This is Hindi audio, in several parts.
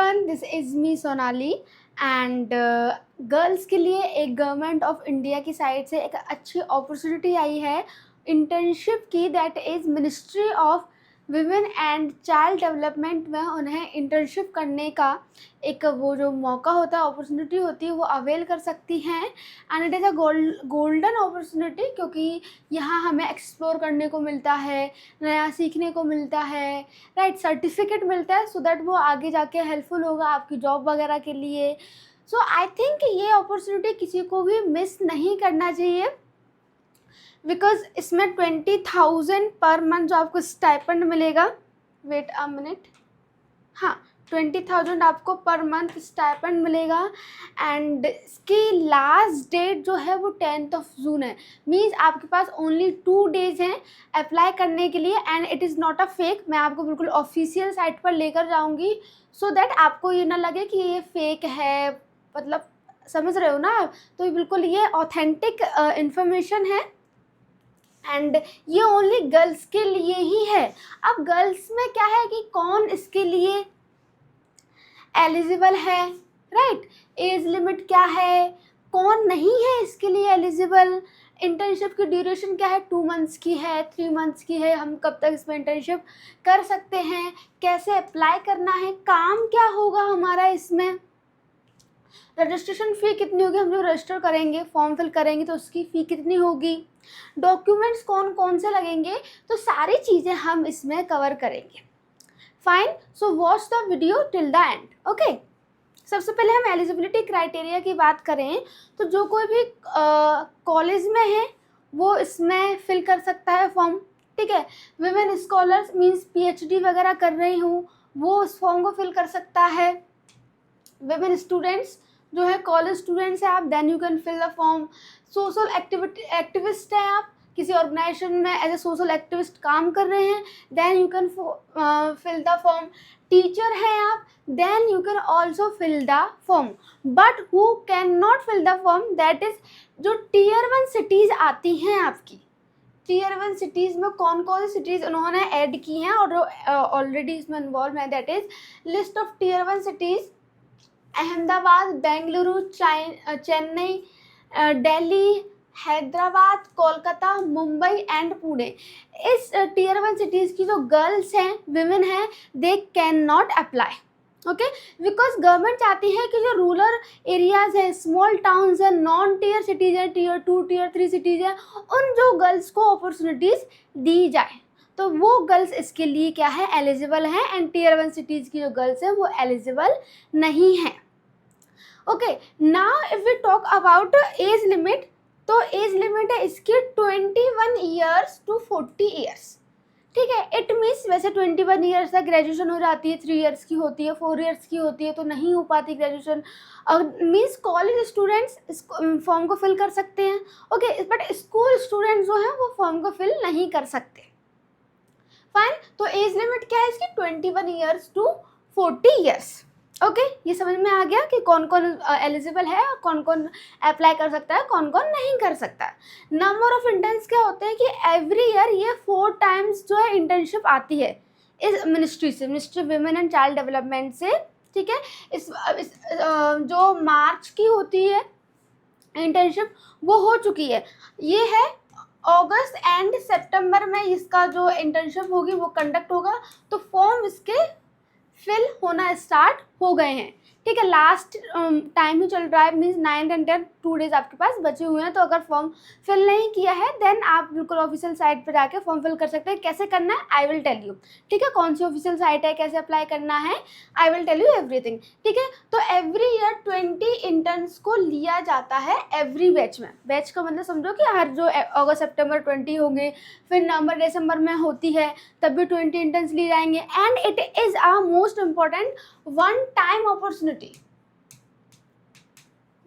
Everyone, this is me Sonali and girls के लिए एक गवर्नमेंट ऑफ इंडिया की साइड से एक अच्छी अपॉर्चुनिटी आई है इंटर्नशिप की। That is ministry of women and child development में उन्हें इंटर्नशिप करने का एक वो जो मौका होता है, अपॉर्चुनिटी होती है, वो अवेल कर सकती हैं। And it is a golden opportunity, क्योंकि यहाँ हमें एक्सप्लोर करने को मिलता है, नया सीखने को मिलता है, राइट, सर्टिफिकेट मिलता है, सो दैट वो आगे जाके हेल्पफुल होगा आपकी जॉब वगैरह के लिए। सो आई थिंक ये अपॉर्चुनिटी किसी को भी मिस नहीं करना चाहिए, बिकॉज इसमें 20,000 पर मंथ जो आपको स्टाइपेंड मिलेगा। वेट अ मिनट, हाँ, 20,000 आपको पर मंथ स्टाइपेंड मिलेगा। एंड इसकी लास्ट डेट जो है वो 10th जून है। मीन्स आपके पास ओनली 2 डेज हैं अप्लाई करने के लिए। And it is not a fake, मैं आपको बिल्कुल ऑफिशियल साइट पर लेकर जाऊंगी, सो दैट आपको ये ना लगे कि ये फेक है, मतलब समझ रहे हो ना आप। तो ये बिल्कुल ये ऑथेंटिक इंफॉर्मेशन है एंड ये ओनली गर्ल्स के लिए ही है। अब गर्ल्स में क्या है कि कौन इसके लिए एलिजिबल है, राइट, एज लिमिट क्या है, कौन नहीं है इसके लिए एलिजिबल, इंटर्नशिप की ड्यूरेशन क्या है, 2 मंथ्स की है, 3 मंथ्स की है, हम कब तक इसमें इंटर्नशिप कर सकते हैं, कैसे अप्लाई करना है, काम क्या होगा हमारा इसमें, रजिस्ट्रेशन फ़ी कितनी होगी, हम जो रजिस्टर करेंगे, फॉर्म फिल करेंगे तो उसकी फ़ी कितनी होगी, डॉक्यूमेंट्स कौन कौन से लगेंगे, तो सारी चीज़ें हम इसमें कवर करेंगे। Fine, so watch the video till the end. Okay, सबसे पहले हम एलिजिबिलिटी क्राइटेरिया की बात करें तो जो कोई भी कॉलेज में है वो इसमें फिल कर सकता है फॉर्म, ठीक है। विमेन स्कॉलर्स मीन्स पीएचडी वगैरह कर रही हूँ वो इस फॉर्म को फिल कर सकता है। विमेन स्टूडेंट्स जो है, कॉलेज स्टूडेंट्स हैं आप, then you can fill the form. Social activist हैं आप, किसी ऑर्गेनाइजेशन में एज ए सोशल एक्टिविस्ट काम कर रहे हैं, then you can fill the form. Teacher हैं आप, then you can also fill the form. But who can not fill the form, that is जो Tier 1 सिटीज़ आती हैं आपकी। Tier 1 सिटीज़ में कौन कौन सी सिटीज़ उन्होंने ऐड की हैं और जो ऑलरेडी इसमें इन्वॉल्व है, that is list of Tier 1 cities: Ahmedabad, Bengaluru, Chennai, Delhi, Hyderabad, Kolkata, Mumbai and Pune. इस Tier 1 सिटीज़ की जो गर्ल्स हैं, विमेन हैं, they can not apply, okay, because government चाहती है कि जो रूरल एरियाज हैं, स्मॉल टाउन्स हैं, नॉन टीयर सिटीज़ हैं, Tier 2 Tier 3 सिटीज़ हैं, उन जो गर्ल्स को अपॉर्चुनिटीज़ दी जाए, तो वो गर्ल्स इसके लिए क्या है, एलिजिबल हैं। एंड Tier 1 सिटीज़ की जो गर्ल्स हैं वो एलिजिबल नहीं हैं। Okay, now if we talk about age limit, तो एज लिमिट है इसकी 21 ईयर्स टू 40 ईयर्स, ठीक है। इट मीन्स वैसे 21 ईयर्स तक ग्रेजुएशन हो जाती है, 3 ईयर्स की होती है, 4 ईयर्स की होती है, तो नहीं हो पाती ग्रेजुएशन। मीन्स कॉलेज स्टूडेंट्स इस फॉर्म को फिल कर सकते हैं, ओके, बट स्कूल स्टूडेंट्स जो हैं वो फॉर्म को फिल नहीं कर सकते। फाइन, तो एज लिमिट क्या है इसकी, 21 ईयर्स टू 40 ईयर्स। ओके, ये समझ में आ गया कि कौन कौन एलिजिबल है और कौन कौन अप्लाई कर सकता है, कौन कौन नहीं कर सकता है। नंबर ऑफ इंटर्न्स क्या होते हैं कि एवरी ईयर ये 4 टाइम्स जो है इंटर्नशिप आती है इस मिनिस्ट्री से, ministry women and child development से, ठीक है। इस जो मार्च की होती है इंटर्नशिप वो हो चुकी है, ये है अगस्त एंड सितंबर में इसका जो इंटर्नशिप होगी वो कंडक्ट होगा, तो फॉर्म इसके फिल होना स्टार्ट हो गए हैं, ठीक है। लास्ट टाइम ही चल रहा है, मीन्स 9 एंड 10 2 डेज आपके पास बचे हुए हैं, तो अगर फॉर्म फिल नहीं किया है देन आप बिल्कुल ऑफिशियल साइट पर जाके फॉर्म फिल कर सकते हैं। कैसे करना है आई विल टेल यू, ठीक है, कौन सी ऑफिशियल साइट है, कैसे अप्लाई करना है, I will tell you everything, ठीक है। तो एवरी ईयर 20 इंटर्न्स को लिया जाता है एवरी बैच में। बैच का मतलब समझो कि हर जो अगस्त सितंबर 20 होंगे, फिर नवंबर दिसंबर में होती है तब भी 20 इंटर्न्स लिए जाएंगे। And it is a most important one time opportunity.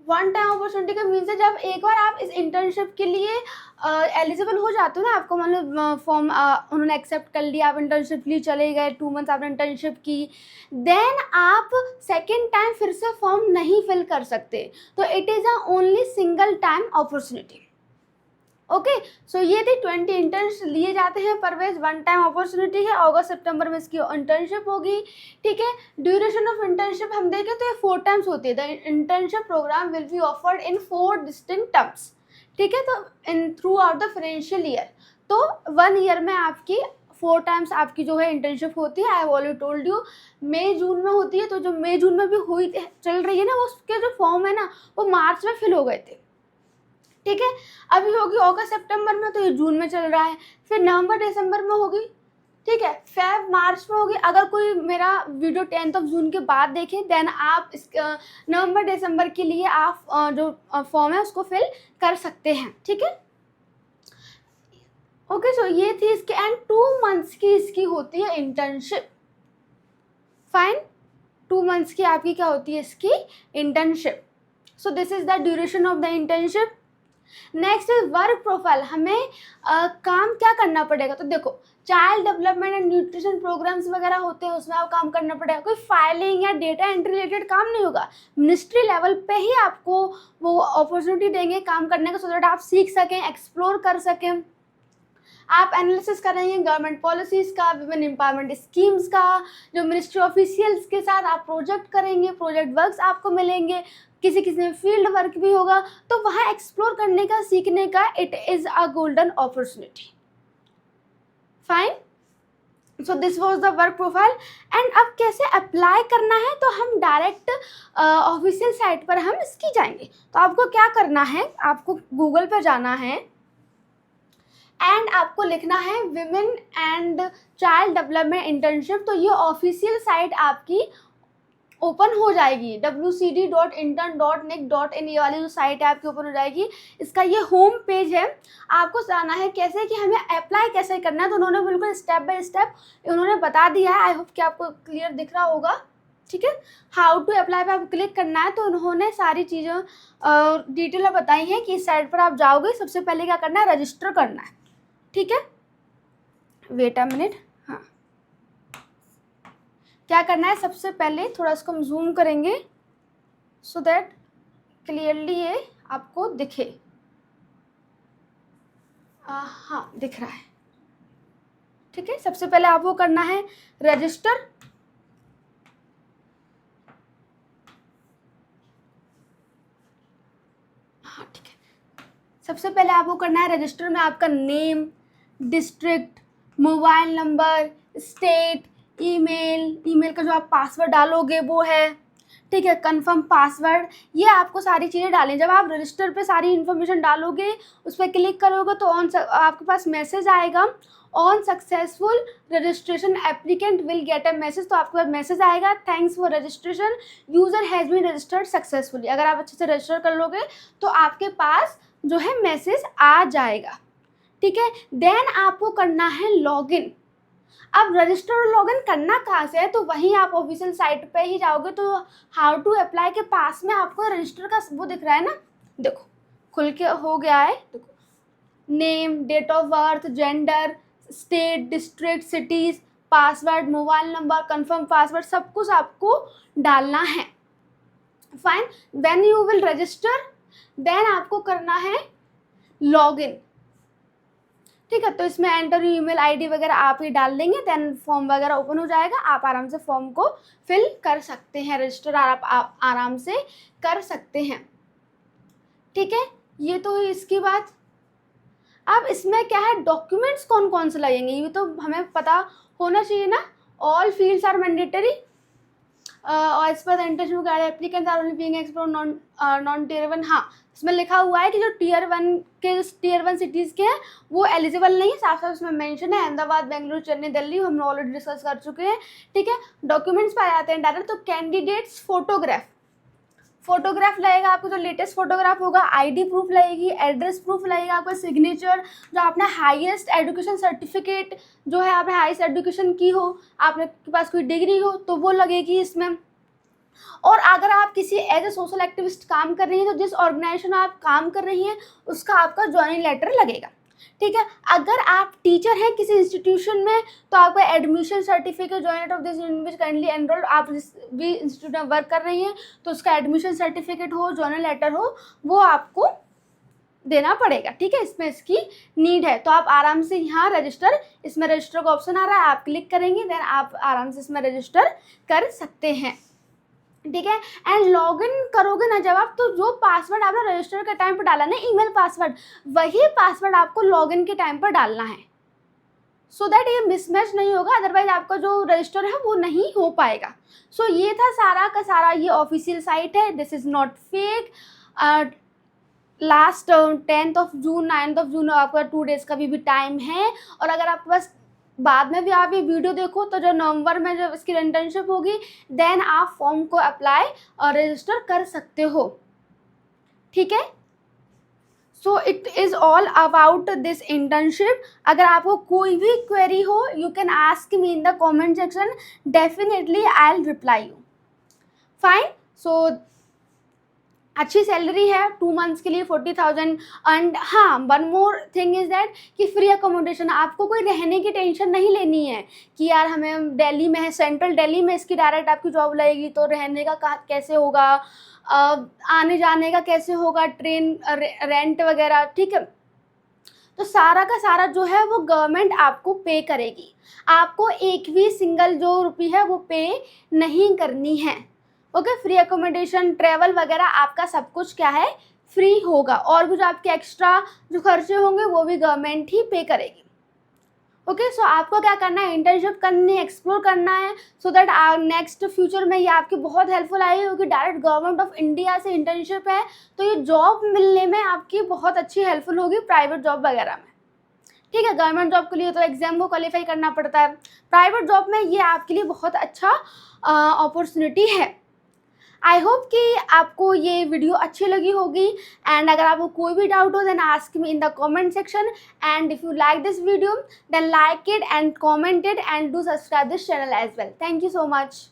One time opportunity का मीन्स है जब एक बार आप इस इंटर्नशिप के लिए एलिजिबल हो जाते हो ना, आपको मतलब फॉर्म उन्होंने एक्सेप्ट कर लिया, आप इंटर्नशिप लिए चले गए, 2 मंथ्स आपने इंटर्नशिप की, देन आप सेकेंड टाइम फिर से फॉर्म नहीं फिल कर सकते, तो it is a only single time opportunity, okay. So ये थी 20 इंटर्न्स लिए जाते हैं परवेज, वन टाइम अपॉर्चुनिटी है, अगस्त सितंबर में इसकी इंटर्नशिप होगी। ठीक है, ड्यूरेशन ऑफ इंटर्नशिप हम देखें तो ये 4 टाइम्स होती है। The internship program will be offered in 4 distinct terms. ठीक है, तो in throughout the financial year, तो 1 ईयर में आपकी 4 टाइम्स आपकी जो है इंटर्नशिप होती है। I have already told you, May June में होती है। तो जो मई जून में भी हुई चल रही है ना, वो उसके जो फॉर्म है ना वो मार्च में फिल हो गए थे। ठीक है, अभी होगी अगस्त सितंबर में, तो ये जून में चल रहा है। फिर नवंबर दिसंबर में होगी। ठीक है, फेब मार्च में होगी। अगर कोई मेरा वीडियो 10th ऑफ जून के बाद देखे देन आप इस नवंबर दिसंबर के लिए आप जो फॉर्म है उसको फिल कर सकते हैं। ठीक है, ओके। सो ये थी इसके, एंड 2 मंथ्स की इसकी होती है इंटर्नशिप। फाइन, 2 मंथ्स की आपकी क्या होती है इसकी internship. So this is the duration of the internship. Next is work profile. हमें काम क्या करना पड़ेगा, तो देखो child development and nutrition programs वगैरह होते हैं, उसमें आप काम करना पड़ेगा। कोई फाइलिंग या डेटा एंट्री रिलेटेड काम नहीं होगा, मिनिस्ट्री लेवल पे ही आपको वो अपॉर्चुनिटी देंगे काम करने का, सो दैट आप सीख सकें, एक्सप्लोर कर सकें। आप एनालिसिस करेंगे गवर्नमेंट पॉलिसीज़ का, विमेन एम्पावरमेंट स्कीम्स का, जो मिनिस्ट्री ऑफिशियल्स के साथ आप प्रोजेक्ट करेंगे, प्रोजेक्ट वर्क्स आपको मिलेंगे, किसी किसी में फील्ड वर्क भी होगा, तो वहाँ एक्सप्लोर करने का, सीखने का it is a golden opportunity. Fine, so this was the work profile. And अब कैसे अप्लाई करना है, तो हम डायरेक्ट ऑफिशियल साइट पर हम इसकी जाएंगे। तो आपको क्या करना है, आपको गूगल पर जाना है एंड आपको लिखना है women and child development internship. तो ये ऑफिशियल साइट आपकी ओपन हो जाएगी, wcd.intern.nic.in, ये वाली जो साइट है आपकी ओपन हो जाएगी। इसका ये होम पेज है। आपको जाना है कैसे कि हमें अप्लाई कैसे करना है, तो उन्होंने बिल्कुल स्टेप बाय स्टेप उन्होंने बता दिया है। आई होप कि आपको क्लियर दिख रहा होगा। ठीक है, हाउ टू अप्लाई पे आपको क्लिक करना है, तो उन्होंने सारी चीज़ें डिटेल में बताई हैं कि इस साइट पर आप जाओगे, सबसे पहले क्या करना है, रजिस्टर करना है। ठीक है, वेट अ मिनट। हाँ, क्या करना है, सबसे पहले थोड़ा इसको हम जूम करेंगे सो दैट क्लियरली ये आपको दिखे। हाँ, दिख रहा है। ठीक है, सबसे पहले आपको करना है रजिस्टर। हाँ, ठीक है, सबसे पहले आपको करना है रजिस्टर में आपका name, district, mobile number, state, email का जो आप पासवर्ड डालोगे वो है। ठीक है, कंफर्म पासवर्ड, ये आपको सारी चीज़ें डालें। जब आप रजिस्टर पे सारी इन्फॉर्मेशन डालोगे, उस पर क्लिक करोगे तो आपके पास मैसेज आएगा, on successful registration applicant will get a message. तो आपके पास मैसेज आएगा, thanks for registration, user has been registered successfully. अगर आप अच्छे से रजिस्टर कर लोगे तो आपके पास जो है मैसेज आ जाएगा। ठीक है, देन आपको करना है लॉगिन। अब रजिस्टर और लॉगिन करना कहाँ से है, तो वहीं आप ऑफिशियल साइट पे ही जाओगे, तो हाउ टू अप्लाई के पास में आपको रजिस्टर का वो दिख रहा है ना, देखो खुल के हो गया है। देखो, name, date of birth, gender, state, district, cities, password, mobile number, confirm password, सब कुछ आपको डालना है। Fine, then you will register, then आपको करना है लॉगिन। ठीक है, तो इसमें एंटर ईमेल आईडी वगैरह आप ही डाल देंगे, देन फॉर्म वगैरह ओपन हो जाएगा। आप आराम से फॉर्म को फिल कर सकते हैं, रजिस्टर आप आराम से कर सकते हैं। ठीक है, ये तो हुई इसकी बात। अब इसमें क्या है, डॉक्यूमेंट्स कौन कौन से लगेंगे ये तो हमें पता होना चाहिए ना। All fields are mandatory as per the internship guide, applicants are only being explore non tier 1। हाँ, इसमें लिखा हुआ है कि जो टियर 1 सिटीज़ के हैं वो एलिजिबल नहीं है, साफ साफ इसमें मेंशन है। अहमदाबाद, बेंगलुरु, चेन्नई, दिल्ली हम ऑलरेडी डिस्कस कर चुके हैं। ठीक है, डॉक्यूमेंट्स पर आ जाते हैं डायरेक्ट। तो कैंडिडेट्स फोटोग्राफ लगेगा आपको, जो लेटेस्ट फोटोग्राफ होगा, आईडी प्रूफ लगेगी, एड्रेस प्रूफ लगेगा, आपका सिग्नेचर, जो आपने हाईएस्ट एजुकेशन सर्टिफिकेट जो है आपने हाईएस्ट एजुकेशन की हो, आपने के पास कोई डिग्री हो तो वो लगेगी इसमें। और अगर आप किसी एज ए सोशल एक्टिविस्ट काम कर रही हैं, तो जिस ऑर्गेनाइजेशन में आप काम कर रही हैं उसका आपका ज्वाइनिंग लेटर लगेगा। ठीक है, अगर आप टीचर हैं किसी इंस्टीट्यूशन में तो आपका admission certificate, joined of this university kindly enrolled, आप जिस भी इंस्टीट्यूट में वर्क कर रही हैं तो उसका एडमिशन सर्टिफिकेट हो, ज्वाइनिंग लेटर हो, वो आपको देना पड़ेगा, ठीक है, इसमें इसकी नीड है। तो आप आराम से यहाँ रजिस्टर, इसमें रजिस्टर का ऑप्शन आ रहा है, आप क्लिक करेंगे, देन आप आराम से इसमें रजिस्टर कर सकते हैं, ठीक है। एंड लॉगिन करोगे ना जब आप, तो जो पासवर्ड आपने रजिस्टर के टाइम पर डाला ना, ईमेल पासवर्ड, वही पासवर्ड आपको लॉगिन के टाइम पर डालना है, सो दैट ये मिसमैच नहीं होगा, अदरवाइज आपका जो रजिस्टर है वो नहीं हो पाएगा। सो ये था सारा का सारा, ये ऑफिशियल साइट है, this is not fake. Last 10th of June 9th of June आपका 2 डेज़ का भी टाइम है। और अगर आपके पास बाद में भी आप ये वीडियो देखो, तो जो नवंबर में जब इसकी इंटर्नशिप होगी, देन आप फॉर्म को अप्लाई और रजिस्टर कर सकते हो, ठीक है। So it is all about this internship. अगर आपको कोई भी क्वेरी हो, you can ask me in the comment section, definitely I will reply you, fine. So अच्छी सैलरी है 2 मंथ्स के लिए 40,000। एंड हाँ, one more thing is that कि फ्री अकोमोडेशन, आपको कोई रहने की टेंशन नहीं लेनी है कि यार हमें दिल्ली में है, सेंट्रल दिल्ली में इसकी डायरेक्ट आपकी जॉब लगेगी, तो रहने का कैसे होगा, आने जाने का कैसे होगा, ट्रेन रेंट वगैरह, ठीक है। तो सारा का सारा जो है वो गवर्नमेंट आपको पे करेगी, आपको एक भी सिंगल जो रुपये है वो पे नहीं करनी है, ओके। फ्री अकोमोडेशन, ट्रैवल वगैरह आपका सब कुछ क्या है, फ्री होगा, और भी जो आपके एक्स्ट्रा जो खर्चे होंगे वो भी गवर्नमेंट ही पे करेगी, ओके। सो आपको क्या करना है, इंटर्नशिप करनी है, एक्सप्लोर करना है, सो दैट नेक्स्ट फ्यूचर में ये आपकी बहुत हेल्पफुल आएगी, क्योंकि डायरेक्ट गवर्नमेंट ऑफ इंडिया से इंटर्नशिप है, तो ये जॉब मिलने में आपकी बहुत अच्छी हेल्पफुल होगी प्राइवेट जॉब वगैरह में, ठीक है। गवर्नमेंट जॉब के लिए तो एग्जाम को क्वालिफाई करना पड़ता है, प्राइवेट जॉब में ये आपके लिए बहुत अच्छा अपॉर्चुनिटी है। आई होप कि आपको ये वीडियो अच्छी लगी होगी, एंड अगर आपको कोई भी डाउट हो, then ask me in the comment section, and if you like this video, then like it and comment it and do subscribe this channel as well. Thank you so much.